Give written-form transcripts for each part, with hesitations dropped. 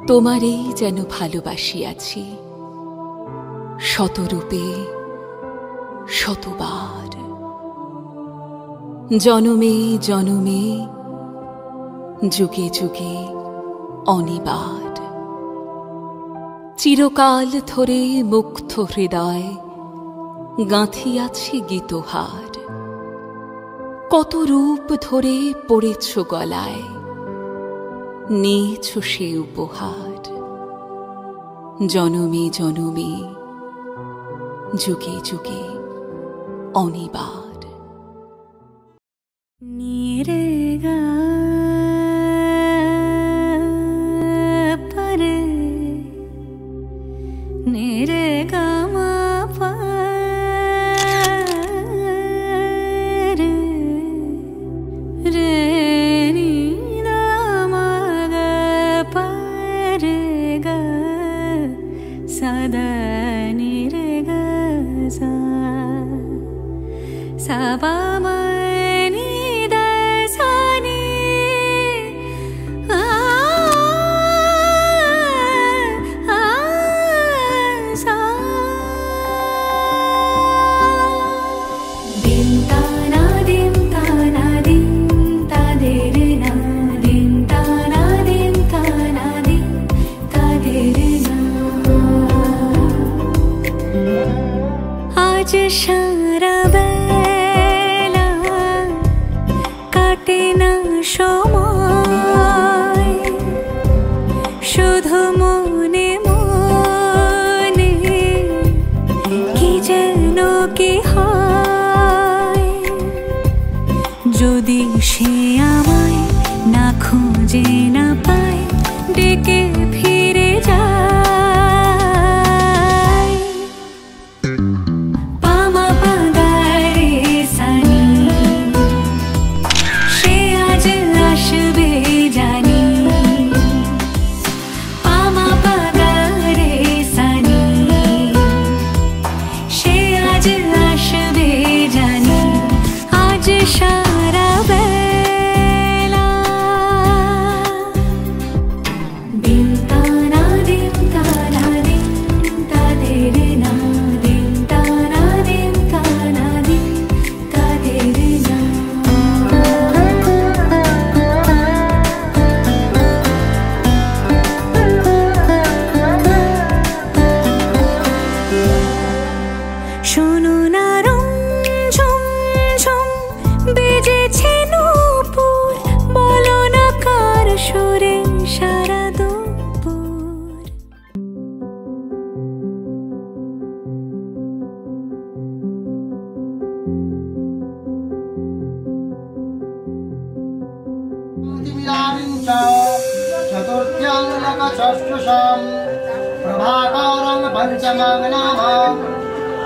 তোমারেই যেন ভালোবাসিয়াছি শতরূপে শতবার, জনমে জনমে যুগে যুগে অনিবার। চিরকাল ধরে মুগ্ধ হৃদয় গাঁথিয়াছি গীতহার। কত রূপ ধরে পড়েছ গলায়, নিয়েছ সে উপহার। জনমে জনমে যুগে যুগে অনিবার। নিরেগা পরে নিরেগা মা পরে রে নি না মা গা পরে গা সদা নিরেগা সা সাবা সারা বেলা কাটে না সময়, শুধু মনে মনে কি যেন কি হয়। যদি সে আমায় না খুঁজে না পায়, ডেকে ফিরে যায়। प्रभाकारं पंचमं नाम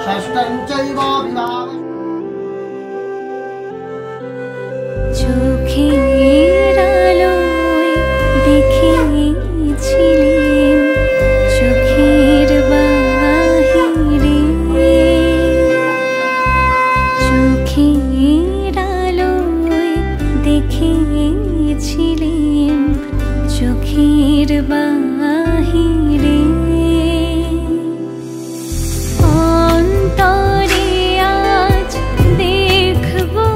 षष्ठं चैव চোখের আলোয় দেখেছিলেন চোখের বাহিরে, চোখের আলোয় দেখেছিলেন চোখের বাহিরে। অন্তরে আজ দেখবো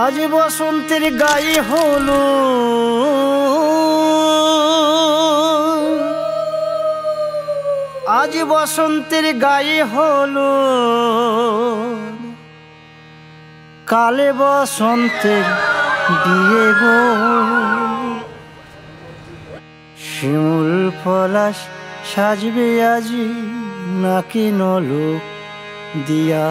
আজ বসন্তের গায়ে হলো আজ বসন্তের গায়ে হলো কালে বসন্তের বিয়ে গো শিমুল পলাশ সাজবে আজি নাকি নলক দিয়া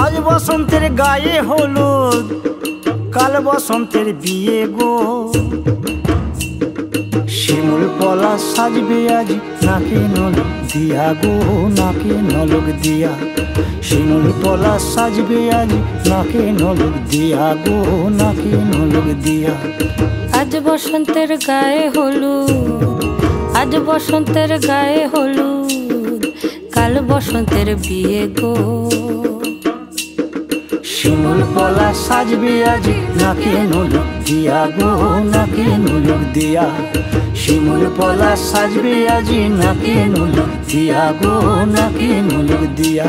আজ বসন্তের গায়ে হলুদ কাল বসন্তের বিয়ে গো শিমুল পলাশ সাজবে আজ নাকে নলক দিয়া গো নাকে নলক দিয়া শিমুল পলাশ সাজবে আজ নাকে নলক দিয়া গো নাকে নলক দিয়া আজ বসন্তের গায়ে হলুদ আজ বসন্তের গায়ে হলুদ কাল বসন্তের বিয়ে গো শিমুল পলাশ সাজবে আজ নাকে নলক দিয়া গো নাকে নলক দিয়া শিমুল পলাশ সাজবে আজ নাকে নলক দিয়া গো নাকে নলক দিয়া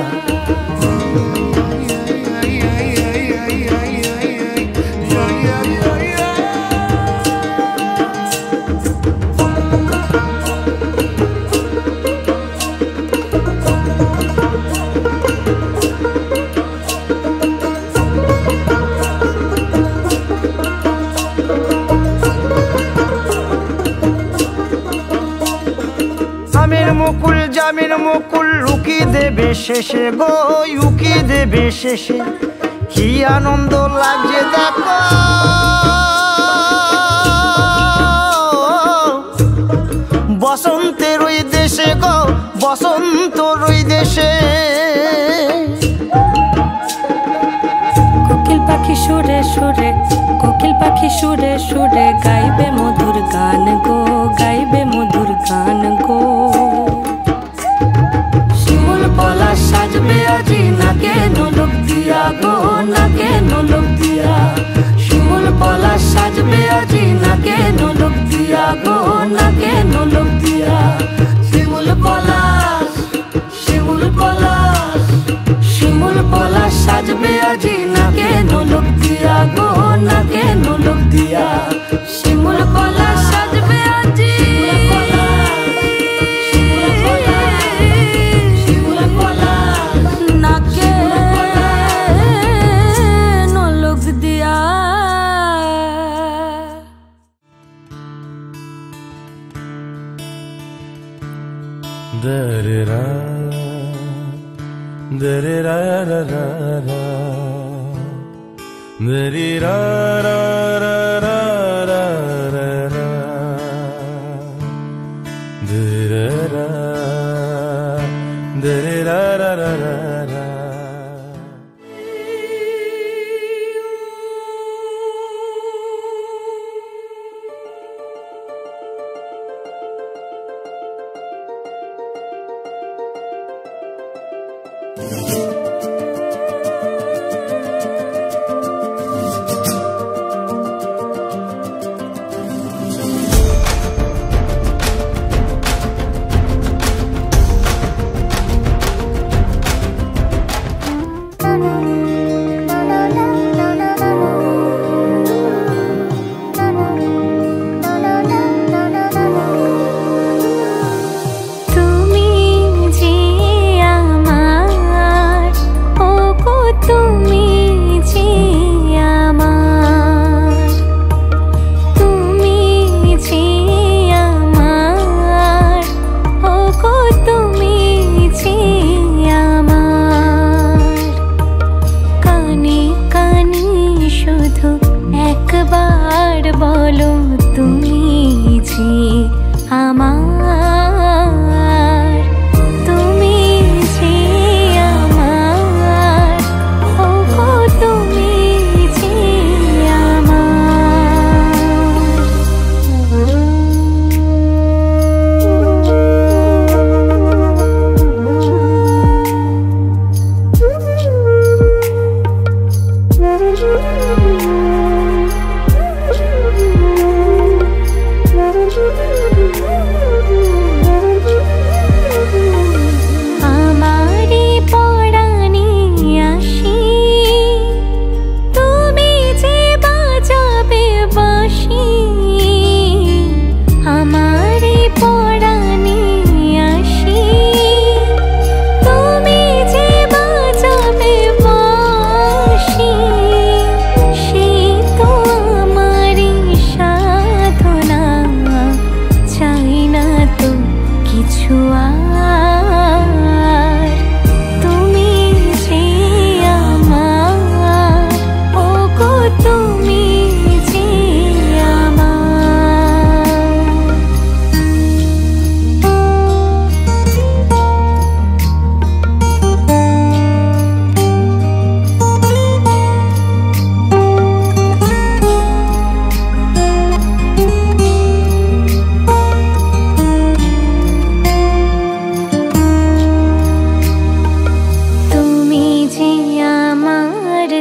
মুকুল জামিন মুকুল লুকি দেবে শেষে গো উকি দেবে শেষে কি আনন্দ লাগছে দেখো বসন্তের ওই দেশে গো বসন্তর ওই দেশে কোকিল পাখি সুরে সুরে কোকিল পাখি সুরে সুরে গাইবে মধুর গান গো গাইবে মধুর গান গো শিমুল পলাশ সাজবে আজি নাকে নলক দিয়া গো নাকে নলক দিয়া শিমুল পলাশ সাজবে আজি নাকে নলক দিয়া গো নাকে নলক দিয়া শিমুল পলাশ শিমুল পলাশ শিমুল পলাশ সাজবে আজি নাকে নলক দিয়া গো নাকে নলক দিয়া শিমুল পলাশ সাজবে আজি শিমুল পলাশ নাকে নলক দিয়া দরেরা দরেরা রা রা রা দরেরা রা রা রা রা রা দরেরা দরেরা রা রা রা রা তুমি যে আমার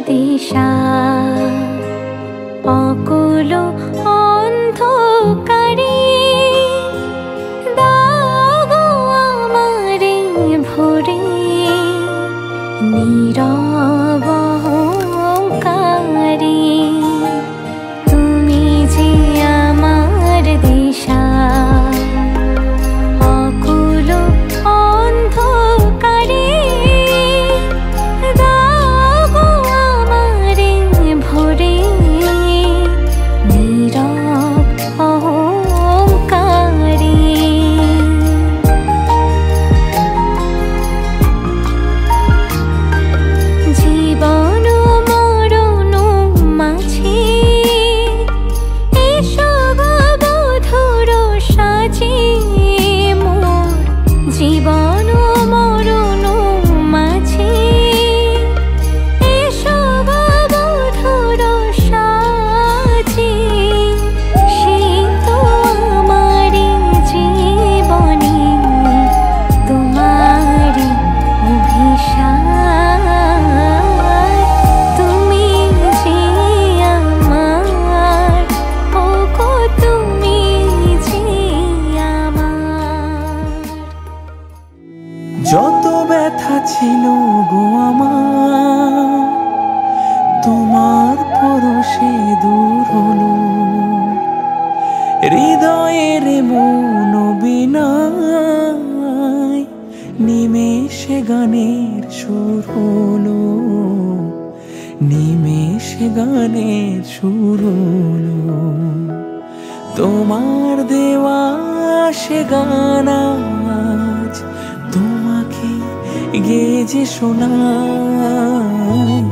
দিশা অকুল অন্ধকারে দাগো আমারে ভরে নীরব অহংকারে তুমি যে আমার দিশা অকুল অন্ধকারে দাগো আমারে ভরে নীরব অহংকারে জীবন মরণ মাঝে এসো গো বধুর সাজে মোর জীবন মরণ মাঝে এসো গো বধুর সাজে সেই তো আমারি জীবনে তোমারি অভিশাপ তুমি যে আমার ওগো তুমি যে আমার যত ব্যথা ছিল গো আমার তোমার পরশে দূর হলো হৃদয়ের মন বিনায় নিমেষে গানের সুর হলো নিমেষে গানের সুর হলো তোমার দেওয়া সে গান আজ তোমাকে গেয়ে যে শোনাই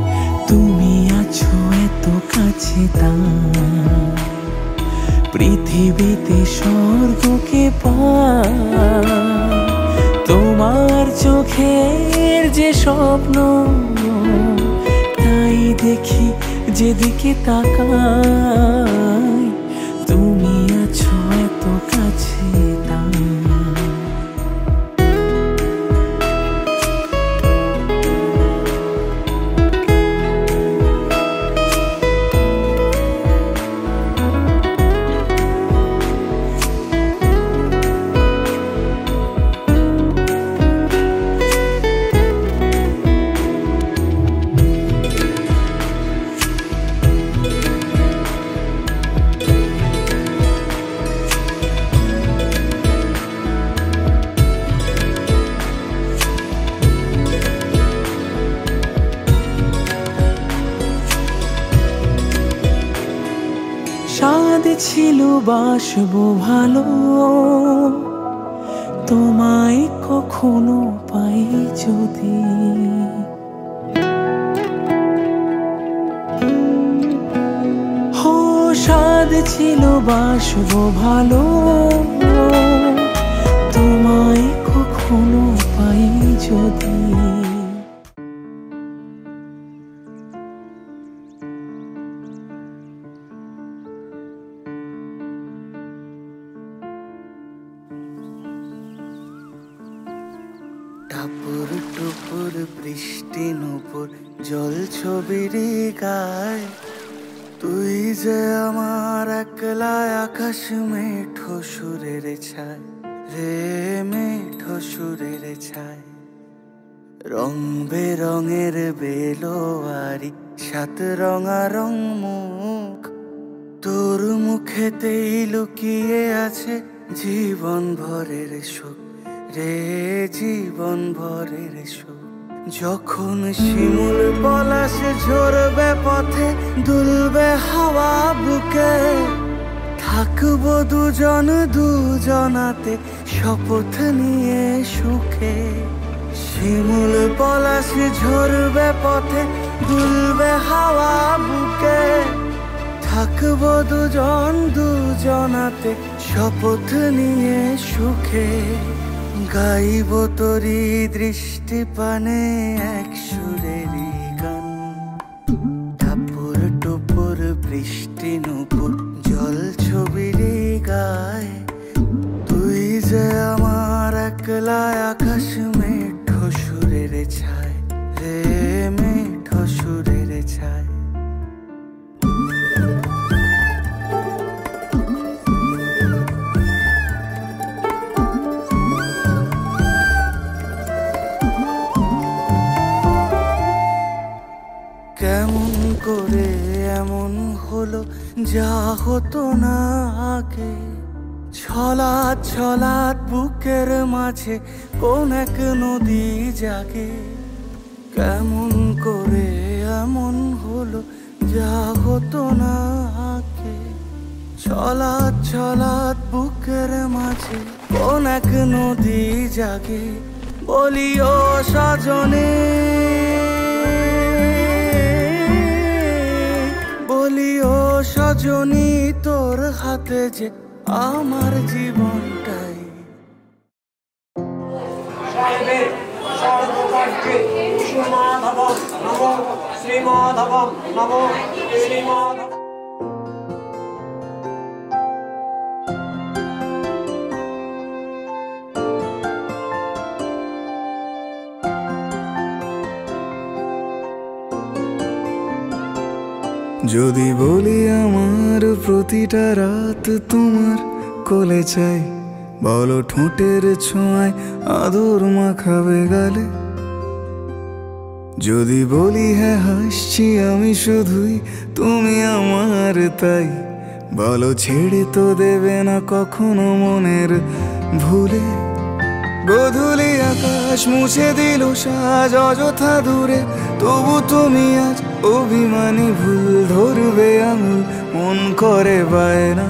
তুমি আছো এত কাছে তাই পৃথিবীতে স্বর্গকে পাই তোমার চোখের যে স্বপ্ন তাই দেখি যেদিকে তাকাই তুমি আছো এত কাছে তাই স্বাদ ছিল বাসবো ভালো তোমায় কখনো পাই যদি হো স্বাদ ছিল বাসবো ভালো তোমায় কখনো পাই যদি টাপুর টুপুর বৃষ্টি নুপুর জল ছবির গায় তুই যে আমার একলা আকাশ মেঠো সুরের ছায় রে মেঠো সুরের ছায় রং বেরঙের বেলোয়ারি সাত রঙা রং মুখ তোর মুখেতেই লুকিয়ে আছে জীবন ভরের সুখ রে জীবন ভরের সুখ যখন শিমুল পলাশ ঝরবে পথে দুলবে হাওয়া বুকে থাকবো দুজন দুজনাতে শপথ নিয়ে সুখে শিমুল পলাশ ঝরবে পথে দুলবে হাওয়া বুকে থাকবো দুজন দুজনাতে শপথ নিয়ে সুখে গাইব তোরি দৃষ্টি পানে এক সুরেরই গান টাপুর টুপুর বৃষ্টি নুপুর জল ছবির গায় তুই যে আমার একলা আকাশ মেঠো সুরের ছায় রে মেঠো সুরের ছায় কেমন করে এমন হলো যা হতো না আগে। ছলাৎ ছলাৎ বুকের মাঝে কোন এক নদী জাগে। কেমন করে এমন হলো যা হতো না আগে। ছলাৎ ছলাৎ বুকের মাঝে কোন এক নদী জাগে। বলি ও সজনে, বলি ও সজনী, তোর হাতে যে আমার জীবনটাই। যদি বলি আমার প্রতিটা রাত তোমার কোলে চাই, বলো ঠোঁটের ছোঁয়ায় আদর মাখাবে গালে। যদি বলি হ্যাঁ হাসছি আমি শুধুই, তুমি আমার তাই, বলো ছেড়ে তো দেবে না কখনো মনের ভুলে। গোধূলি আকাশ মুছে দিল সাজ অযথা দূরে, তবু তুমি আজ অভিমানী ভুল ধরবে আঙুল, মন করে বায়না।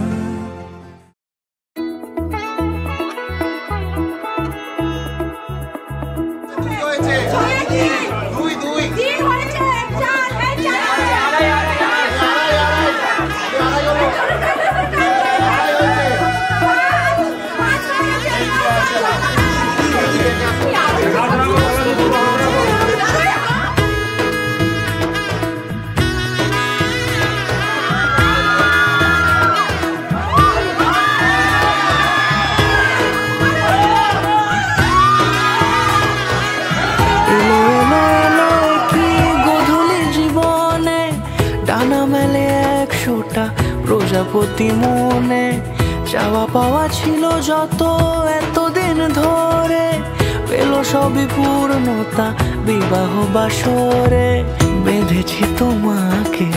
প্রজাপতি মনে চাওয়া পাওয়া ছিল যত এতদিন ধরে, পেল সবই পূর্ণতা বিবাহ বাসরে। বেঁধেছি তোমাকে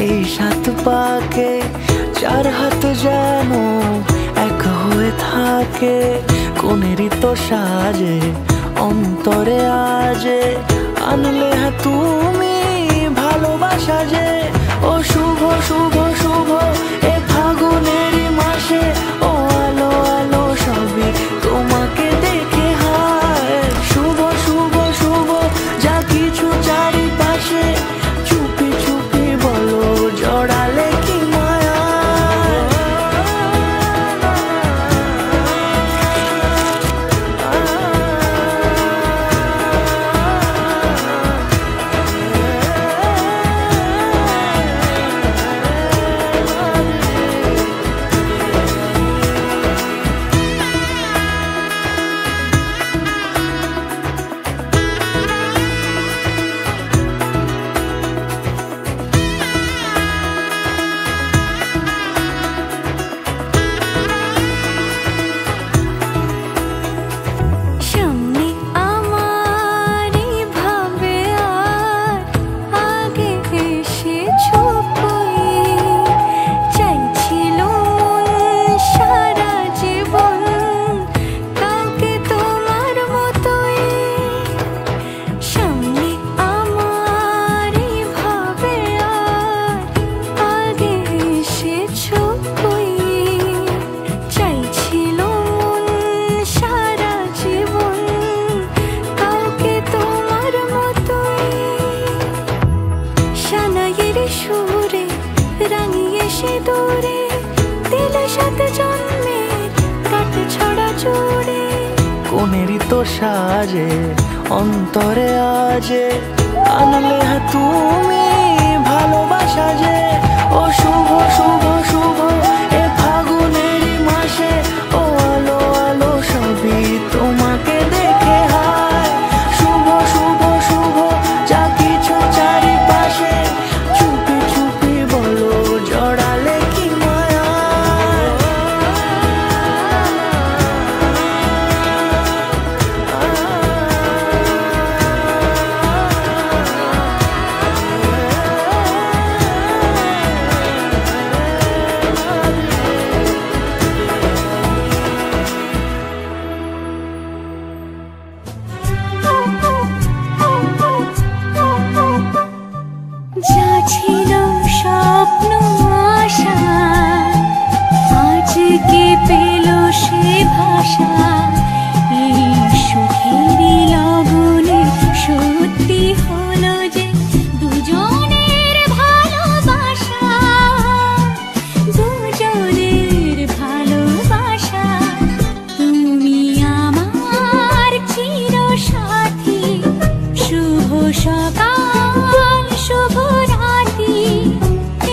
এই 7 পাকে, 4 হাত যেন এক হয়ে থাকে। কোনেরই তো সাজে অন্তরে আজে, আনলে হ্যাঁ তুমি ভালোবাসা যে। ও শুভ শুভ শুভ এ ফাগুনেরই মাসে, ও আলো আলো সবই তোমাকে দেখে হায়। শুভ শুভ শুভ যা কিছু চারিপাশে, চুপি চুপি বলো জড়ালে কি মায়া। কোনেরই তো সাজে অন্তরে আজে, আনলে হ্যাঁ তুমি ভালোবাসা যে। ও শুভ শুভ শুভ এ ফাগুনেরই মাসে, ও আলো আলো সবই তোমাকে দেখে হায়। শুভ শুভ শুভ যা কিছু চারিপাশে, চুপি চুপি বলো জড়ালে কি মায়া। সকাল শুভ রাতি,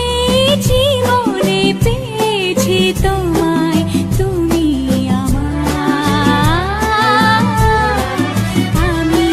এই জীবনে পেয়েছি তোমায়, তুমি আমার, আমি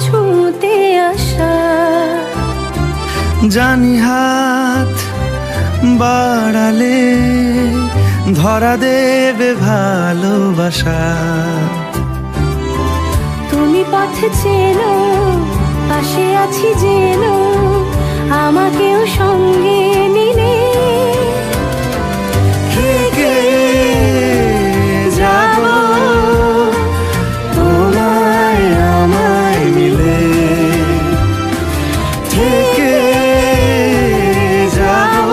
ছুঁতে আসা, জানি হাত বাড়ালে ধরা দেবে ভালোবাসা। তুমি পথ চেনো, পাশে আছি জেনো, আমাকেও সঙ্গে নিলে থেকে যাব তোমায় আমায় মিলে, থেকে যাব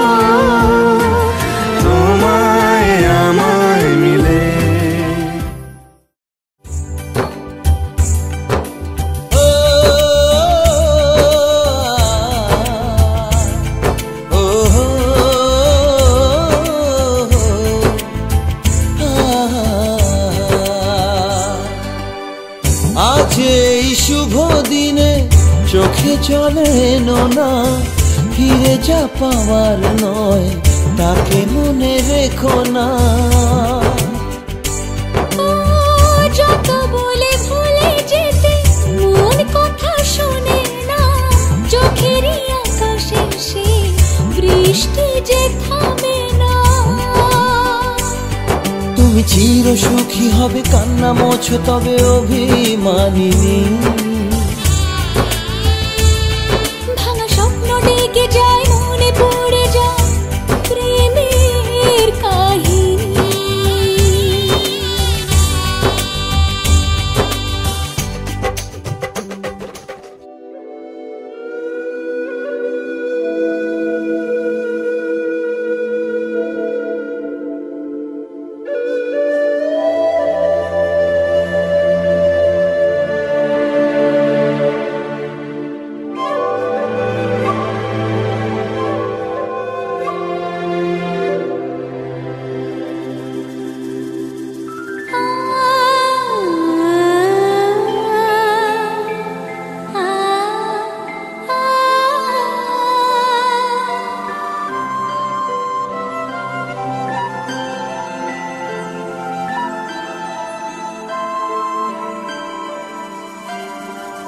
তোমায় আমায় মিলে। আজ এই শুভ দিনে চোখে চলে না, ফিরে যা পাওয়ার নয় তাকে মনে রেখো না। যত বলে ভুলে যেতে মন কথা শোনে না, চোখেরই আকাশে সে বৃষ্টি যে থামে না। তুমি চির সুখী হবে কান্না মোছো তবে অভিমানিনী, ভাঙা স্বপ্ন ডেকে যায় মনে পড়ে যায় প্রেমের কাহিনী।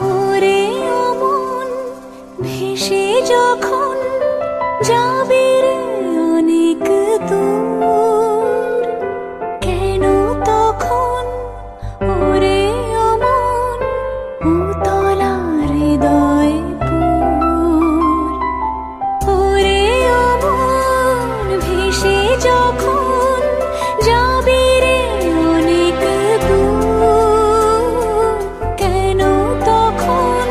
ওরে অমন ভেসে যখন যাবে রে অনেক দূর, কেন তখন ওরে অমন উতলা হৃদয় পুর। ওরে অমন ভেসে যখন যাবে রে অনেক দূর, কেন তখন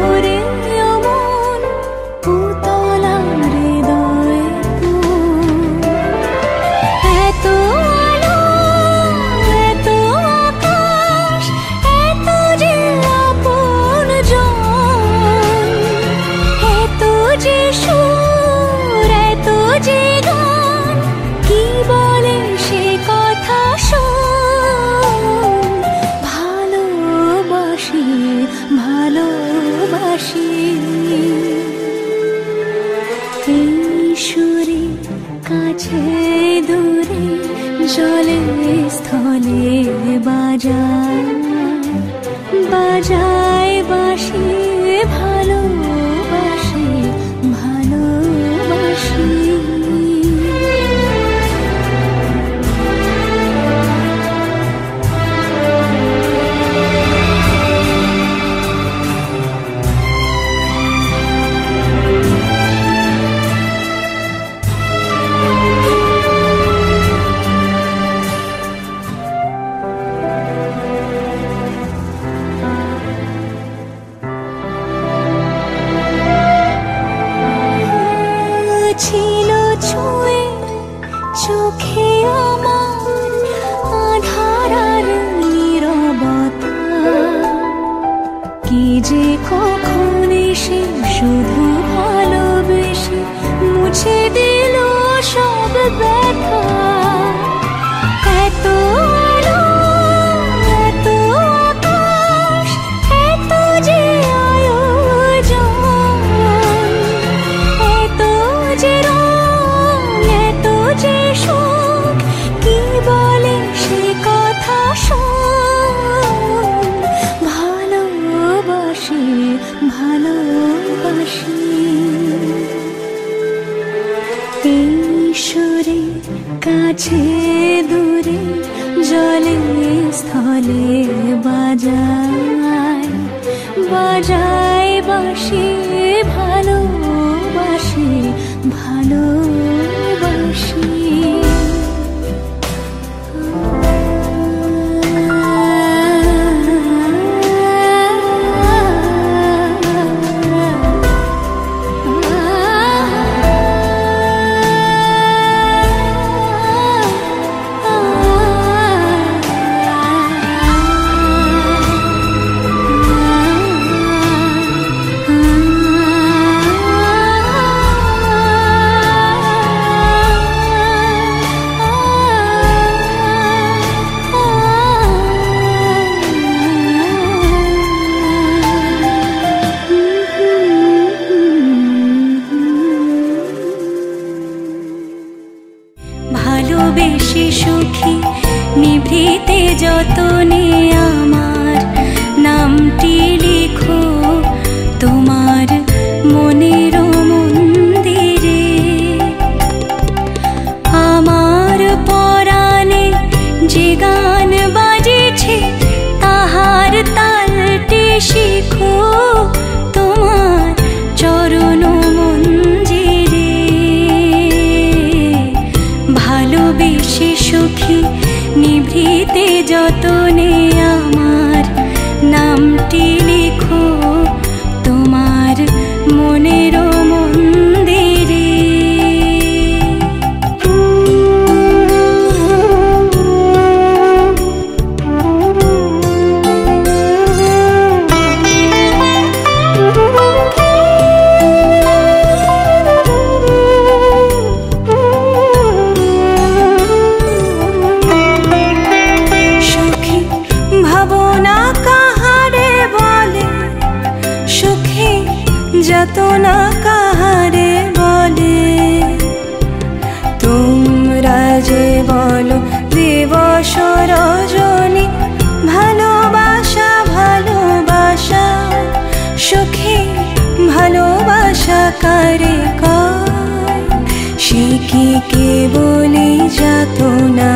ওরে অমন উতলা হৃদয় পুর। এত আলো এত আকাশ এত যে আপনজন, এত যে সুর এত যে গান, কি বলে সে কথা শোন। ভালোবাসি ভালোবাসি এই সুরে কাছে দূরে জলে স্থলে বাজায় বাজায় বাঁশি, ভালোবাসি ভালোবাসি। কাছে দূরে জলে স্থলে বাজায় বাজায় বাঁশি ভালোবাসি ভালোবাসি ভালোবেসে সুখী নিভৃতে যতনে আমার নামটি লিখো তোমার মনের মন্দিরে আমার পরাণে যে গান বাজেছে তাহার তালটি শিখো তোমার চরণ মঞ্জিরে ভালোবেসে সুখী নিভৃতে যতনে আমার নামটি লিখো তোমার মনের মন্দিরে যাতনা কাহারে বলে তোমরা যে বলো দিবস রজনী ভালোবাসা ভালোবাসা সুখী ভালোবাসা কারে কয় সে কি কেবলই যাতনা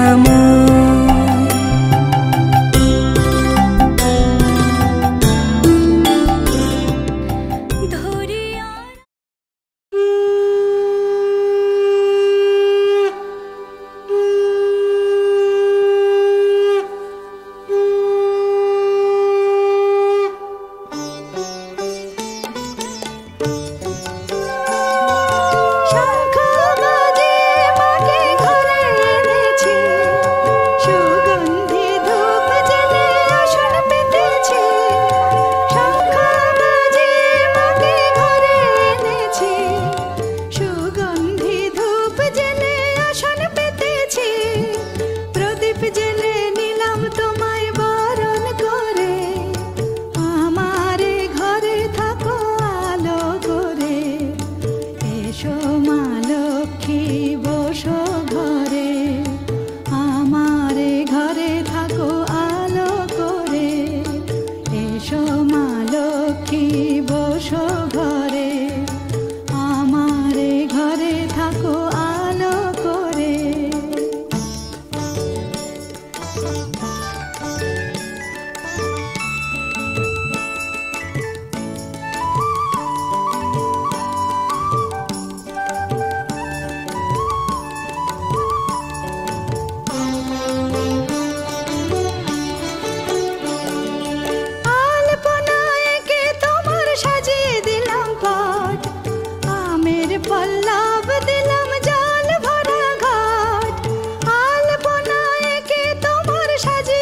সাজিয়ে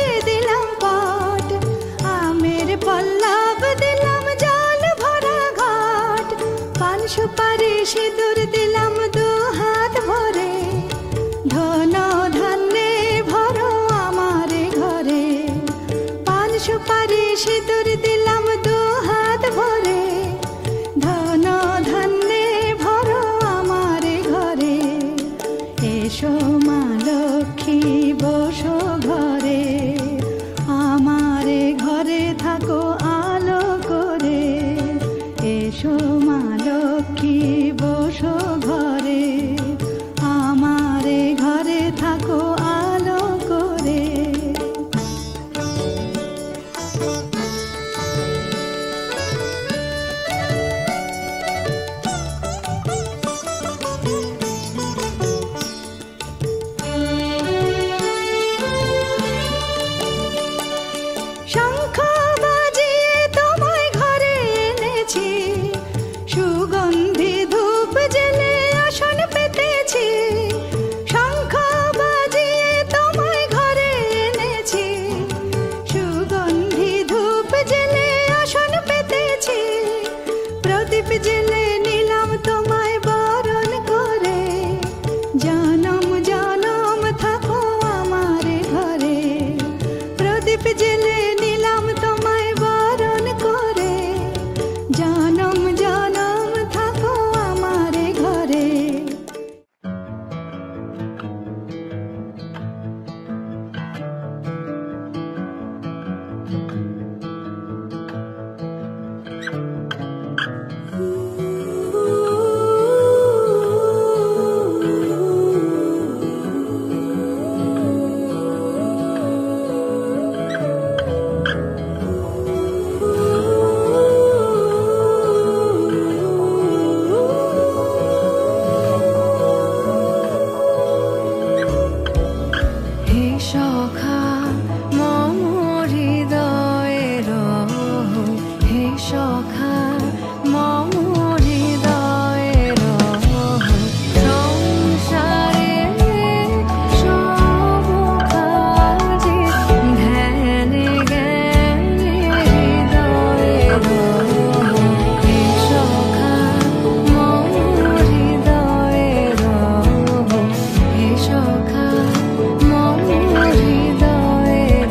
সখা মম হৃদয়ের সংসারে সব কাজে ধ্যানে জ্ঞানে হৃদয়ের সখা মম হৃদয়ের সখা মম হৃদয়ের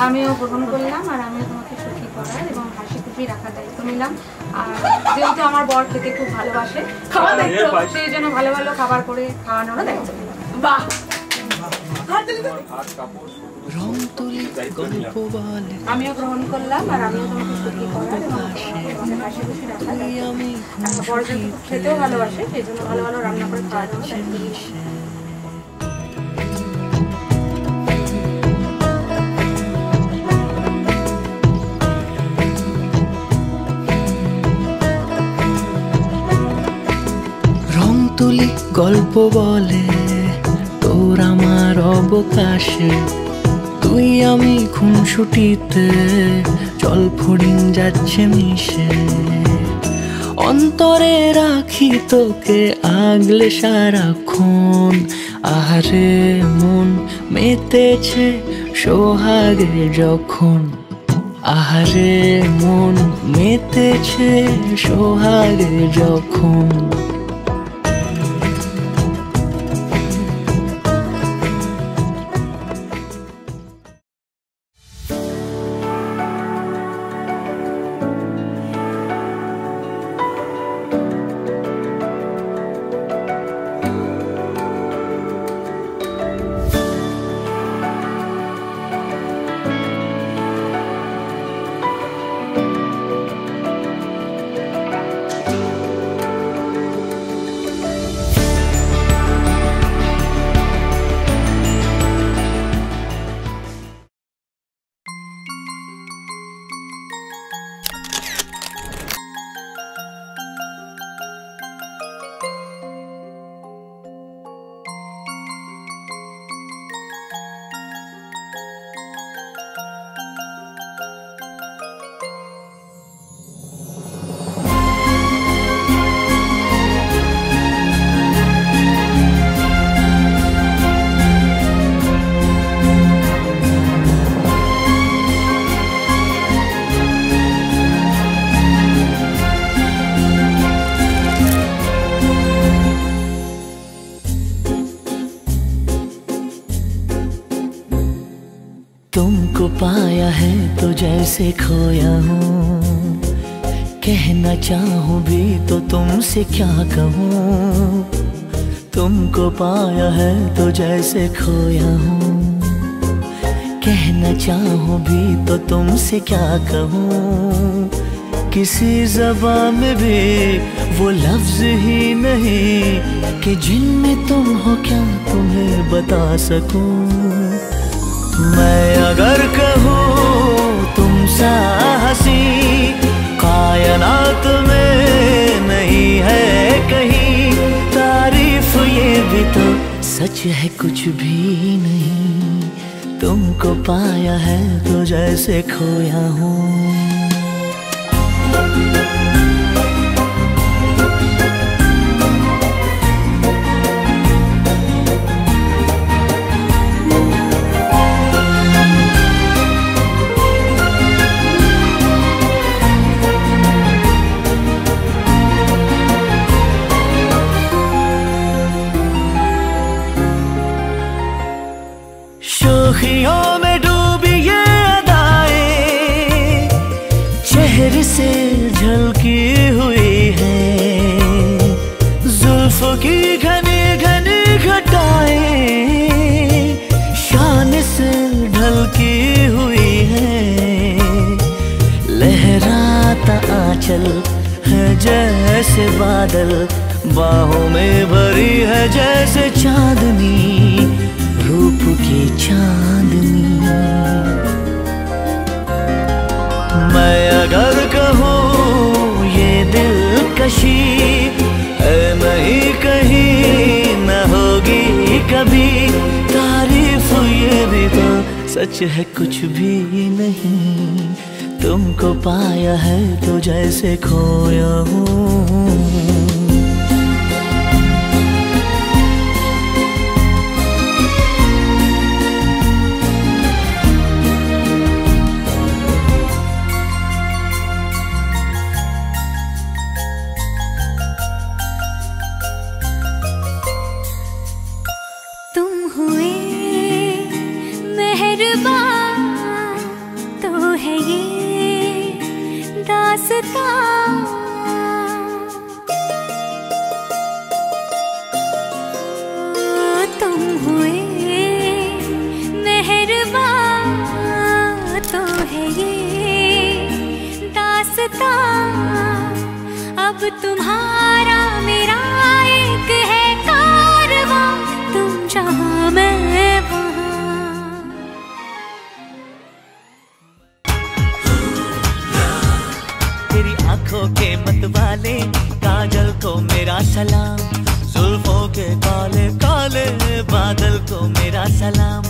আমিও গ্রহণ করলাম আর আমিও তোমাকে সুখী করার এবং হাসি খুশি রাখার দায়িত্ব নিলাম। আর যেহেতু আমার বর খেতে খুব ভালোবাসে, খাওয়া দায়িত্ব, সেই জন্য ভালো ভালো খাবার করে খাওয়ানোর দায়িত্ব নিলাম। বাহ, আমিও গ্রহণ করলাম আর আমিও তোমাকে সুখী করার এবং হাসি খুশি রাখার দায়িত্ব। বর যেহেতু খেতেও ভালোবাসে, সেই জন্য ভালো ভালো রান্না করে খাওয়ানোর দায়িত্ব নিলাম। তুলি গল্প বলে তোর আমার অবকাশে, তুই আমি খুনসুটিতে জল ফড়িং যাচ্ছে মিশে। অন্তরে রাখি তোকে আগলে সারাক্ষণ, আহারে মন মেতেছে সোহাগে যখন, আহারে মন মেতেছে সোহাগে যখন। तुमको पाया है तो जैसे खोया हूँ, कहना चाहूँ भी तो तुमसे क्या कहूँ। तुमको पाया है तो जैसे खोया हूँ, कहना चाहूँ भी तो तुमसे क्या कहूँ। किसी ज़बान में भी वो लफ्ज़ ही नहीं कि जिनमें तुम हो क्या तुम्हें बता सकूँ। मैं अगर कहूँ तुम सा हंसी कायनात में नहीं है कहीं, तारीफ ये भी तो सच है कुछ भी नहीं। तुमको पाया है तो जैसे खोया हूँ। शोखियों में डूबी ये अदाएं चेहरे से झलकी हुई है, जुल्फों की घनी घनी घटाएं शान से ढलकी हुई है। लहराता आंचल है जैसे बादल, बाहों में भरी है जैसे चांदनी, रूप की चांदनी। मैं अगर कहूँ ये दिलकशी है नहीं कहीं न होगी कभी, तारीफ ये भी तो सच है कुछ भी नहीं। तुमको पाया है तो जैसे खोया हूँ। तुम हुए मेहरबान तो है ये दास्तां, अब तुम्हारा मेरा एक है कारवां, तुम जहां मैं वहां। तेरी आंखों के मतवाले काजल को मेरा सलाम, जुल्फों के काले काले बादल को मेरा सलाम।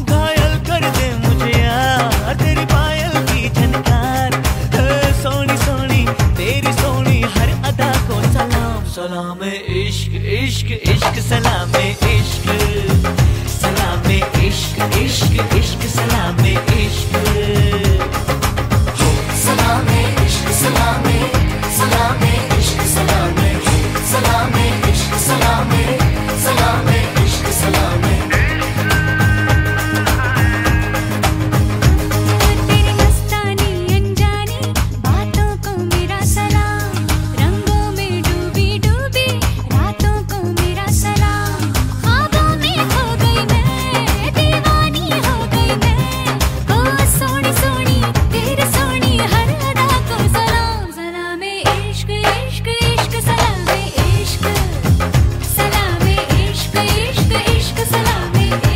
घायल कर दे मुझे यार तेरी पायल की झनकार, सोनी सोनी तेरी सोनी हर अदा को सलाम। सलाम इश्क इश्क इश्क सलाम इश्क, सलाम इश्क इश्क इश्क सलाम इश्क, सलाम इश्क सलाम सलाम इश्क सलाम, सलाम इश्क सलाम सलाम इश्क सलाम। तेरी मस्तानी अनजानी बातों को मेरा सलाम, रंगों में डूबी डूबी रातों को मेरा सलाम। ख्वाबों में खो गई मैं, दीवानी हो गई मैं, ओ सोनी सोनी तेरी सोनी हर अदा को सलाम। सलाम इश्क इश्क इश्क सलाम इश्क, सलाम इश्क इश्क इश्क सलाम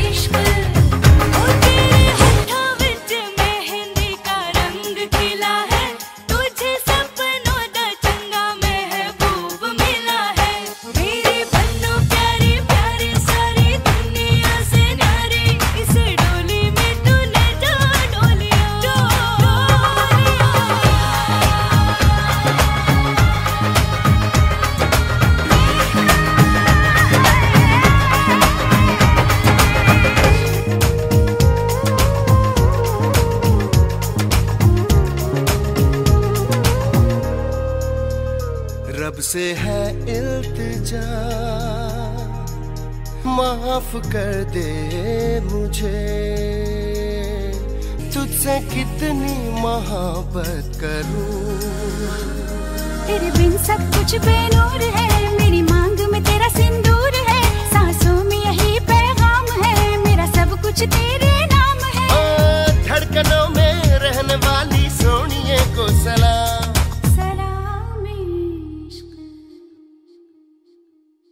इश्क। ओ तेरे होठों विच मेहंदी का रंग खिला है, तुझे सपनों दा चंगा महबूब मिला है। मेरे बन्नो प्यारे प्यारे सारी दुनिया से न्यारे, इस डोली में तूने जो डोलिया रब से है इल्तिजा, माफ कर दे मुझे, तुझसे कितनी मोहब्बत करूं। तेरे बिन सब कुछ बेनूर है, मेरी मांग में तेरा सिंदूर है, सांसों में यही पैगाम है, मेरा सब कुछ तेरे नाम है। ओ धड़कनों में रहने वाली सोनिए को सलाम। सलाम इश्क।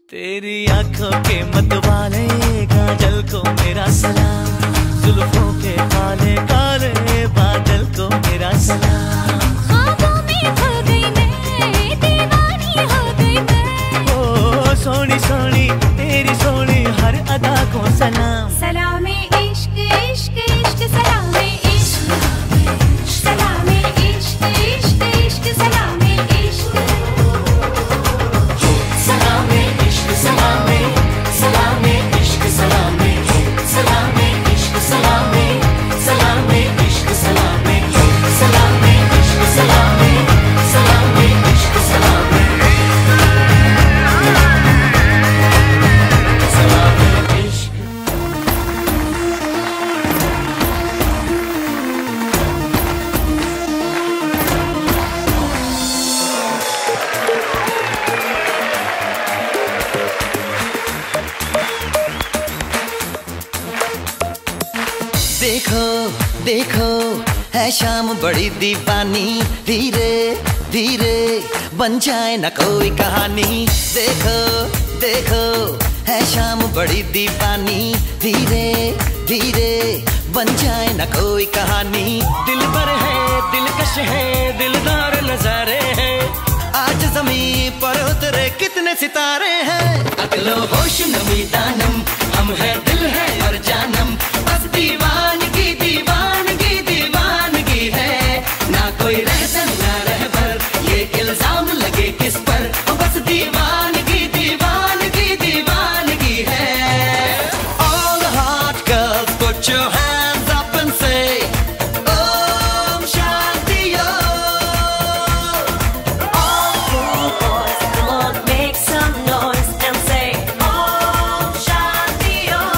तेरी आंखों के मतवाले काजल को मेरा सलाम, जुल्फों के काले काले बादल को मेरा सलाम। ख्वाबों में खो गई मैं, दीवानी हो गई मैं। ओ सोनी सोनी तेरी सोनी हर अदा को सलाम। सलाम इश्क इश्क इश्क सलाम इश्क, सलाम इश्क इश्क इश्क सलाम इश्क, सलाम इश्क सलाम, सलाम इश्क सलाम, सलाम इश्क सलाम, सलाम इश्क सलाम, सलाम इश्क सलाम, सलाम इश्क सलाम, सलाम इश्क। देखो देखो है शाम बड़ी दीवानी, धीरे धीरे बन जाए न कोई कहानी। देखो देखो है शाम बड़ी दीवानी, धीरे धीरे बन जाए न कोई कहानी। दिल पर है दिलकश है दिलदार नजारे हैं, आज जमीन पर उतरे कितने सितारे हैं। अकलो होश नमी दानम, हम है दिल है और जानम, बस दीवानगी दीवानगी दीवानगी है। ना कोई रहसन ना रहबर, ये इल्जाम लगे किस पर, बस दीवानगी दीवानगी दीवानगी है। All the hot girls put your hands up and say Om Shanti Om. All cool boys, come on, make some noise and say Om Shanti Om.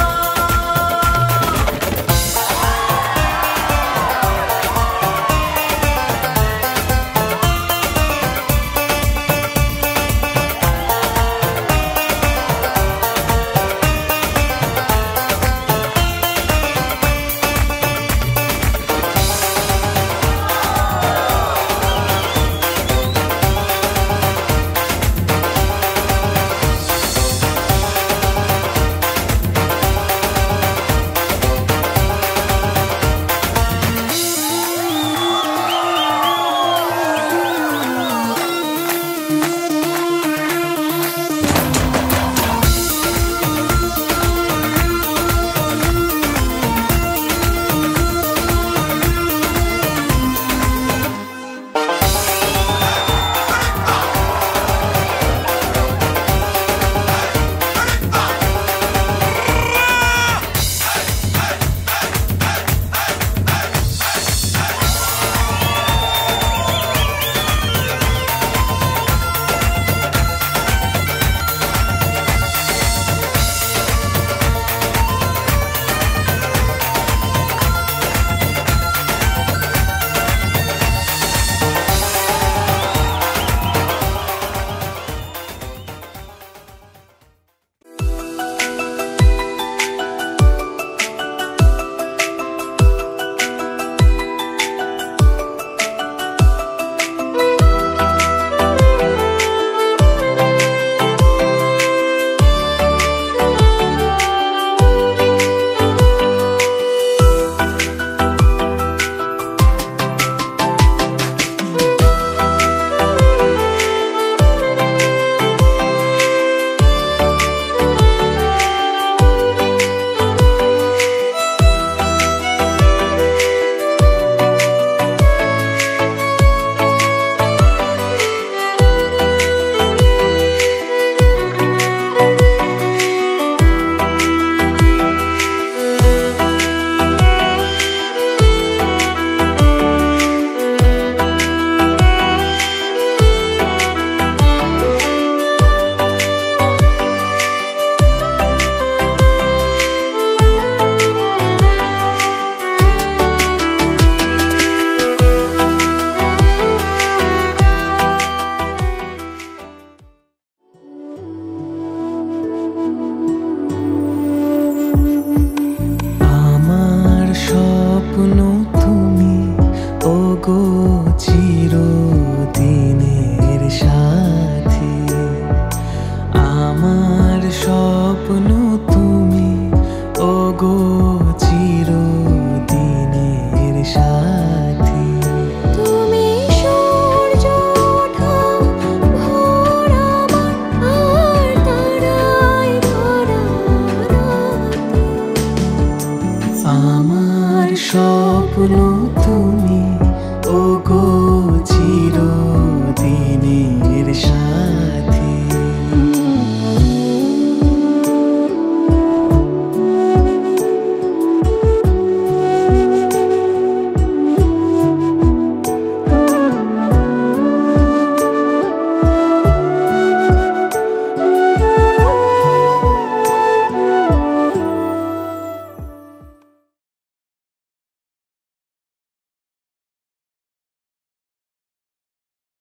এখনো